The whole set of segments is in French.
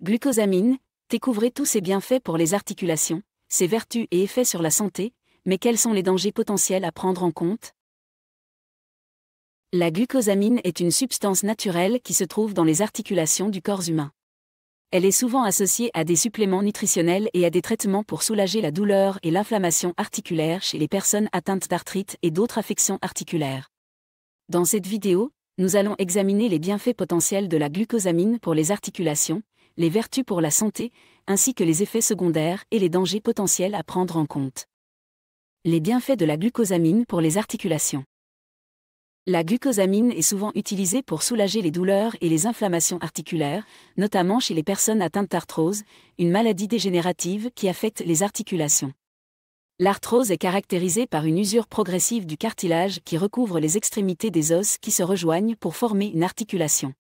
Glucosamine, découvrez tous ses bienfaits pour les articulations, ses vertus et effets sur la santé, mais quels sont les dangers potentiels à prendre en compte? La glucosamine est une substance naturelle qui se trouve dans les articulations du corps humain. Elle est souvent associée à des suppléments nutritionnels et à des traitements pour soulager la douleur et l'inflammation articulaire chez les personnes atteintes d'arthrite et d'autres affections articulaires. Dans cette vidéo, nous allons examiner les bienfaits potentiels de la glucosamine pour les articulations, les vertus pour la santé, ainsi que les effets secondaires et les dangers potentiels à prendre en compte. Les bienfaits de la glucosamine pour les articulations. La glucosamine est souvent utilisée pour soulager les douleurs et les inflammations articulaires, notamment chez les personnes atteintes d'arthrose, une maladie dégénérative qui affecte les articulations. L'arthrose est caractérisée par une usure progressive du cartilage qui recouvre les extrémités des os qui se rejoignent pour former une articulation.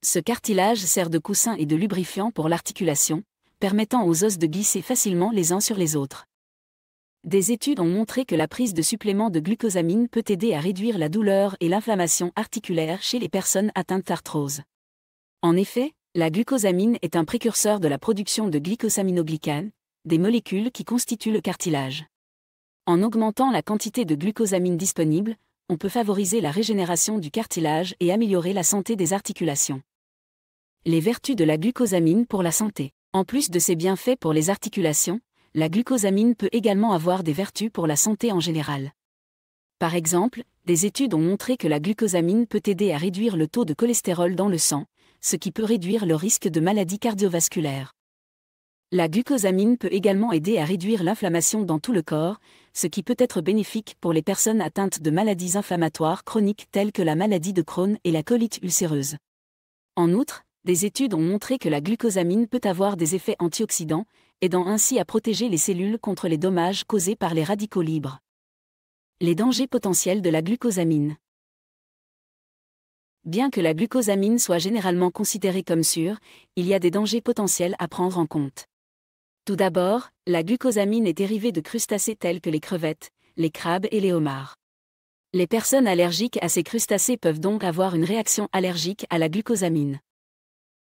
Ce cartilage sert de coussin et de lubrifiant pour l'articulation, permettant aux os de glisser facilement les uns sur les autres. Des études ont montré que la prise de suppléments de glucosamine peut aider à réduire la douleur et l'inflammation articulaire chez les personnes atteintes d'arthrose. En effet, la glucosamine est un précurseur de la production de glycosaminoglycanes, des molécules qui constituent le cartilage. En augmentant la quantité de glucosamine disponible, on peut favoriser la régénération du cartilage et améliorer la santé des articulations. Les vertus de la glucosamine pour la santé. En plus de ses bienfaits pour les articulations, la glucosamine peut également avoir des vertus pour la santé en général. Par exemple, des études ont montré que la glucosamine peut aider à réduire le taux de cholestérol dans le sang, ce qui peut réduire le risque de maladies cardiovasculaires. La glucosamine peut également aider à réduire l'inflammation dans tout le corps, ce qui peut être bénéfique pour les personnes atteintes de maladies inflammatoires chroniques telles que la maladie de Crohn et la colite ulcéreuse. En outre, des études ont montré que la glucosamine peut avoir des effets antioxydants, aidant ainsi à protéger les cellules contre les dommages causés par les radicaux libres. Les dangers potentiels de la glucosamine. Bien que la glucosamine soit généralement considérée comme sûre, il y a des dangers potentiels à prendre en compte. Tout d'abord, la glucosamine est dérivée de crustacés tels que les crevettes, les crabes et les homards. Les personnes allergiques à ces crustacés peuvent donc avoir une réaction allergique à la glucosamine.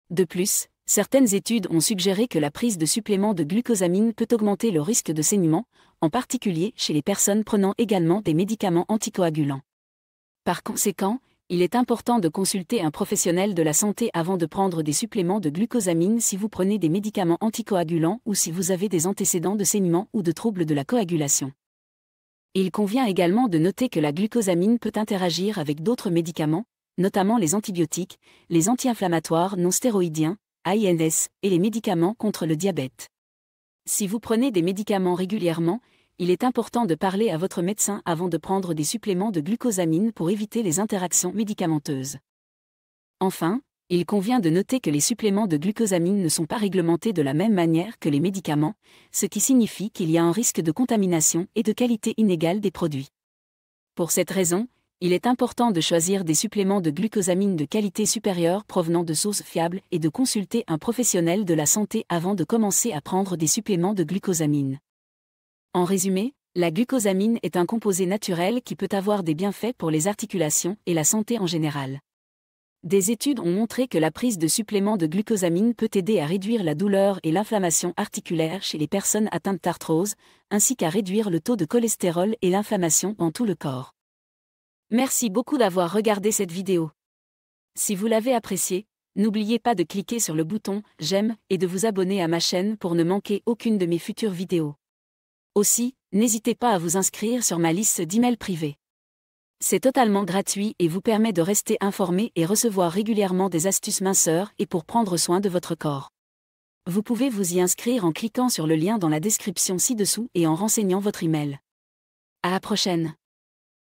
De plus, certaines études ont suggéré que la prise de suppléments de glucosamine peut augmenter le risque de saignement, en particulier chez les personnes prenant également des médicaments anticoagulants. Par conséquent, il est important de consulter un professionnel de la santé avant de prendre des suppléments de glucosamine si vous prenez des médicaments anticoagulants ou si vous avez des antécédents de saignement ou de troubles de la coagulation. Il convient également de noter que la glucosamine peut interagir avec d'autres médicaments, notamment les antibiotiques, les anti-inflammatoires non stéroïdiens, AINS, et les médicaments contre le diabète. Si vous prenez des médicaments régulièrement, il est important de parler à votre médecin avant de prendre des suppléments de glucosamine pour éviter les interactions médicamenteuses. Enfin, il convient de noter que les suppléments de glucosamine ne sont pas réglementés de la même manière que les médicaments, ce qui signifie qu'il y a un risque de contamination et de qualité inégale des produits. Pour cette raison, il est important de choisir des suppléments de glucosamine de qualité supérieure provenant de sources fiables et de consulter un professionnel de la santé avant de commencer à prendre des suppléments de glucosamine. En résumé, la glucosamine est un composé naturel qui peut avoir des bienfaits pour les articulations et la santé en général. Des études ont montré que la prise de suppléments de glucosamine peut aider à réduire la douleur et l'inflammation articulaire chez les personnes atteintes d'arthrose, ainsi qu'à réduire le taux de cholestérol et l'inflammation dans tout le corps. Merci beaucoup d'avoir regardé cette vidéo. Si vous l'avez appréciée, n'oubliez pas de cliquer sur le bouton « J'aime » et de vous abonner à ma chaîne pour ne manquer aucune de mes futures vidéos. Aussi, n'hésitez pas à vous inscrire sur ma liste d'emails privés. C'est totalement gratuit et vous permet de rester informé et recevoir régulièrement des astuces minceurs et pour prendre soin de votre corps. Vous pouvez vous y inscrire en cliquant sur le lien dans la description ci-dessous et en renseignant votre email. À la prochaine.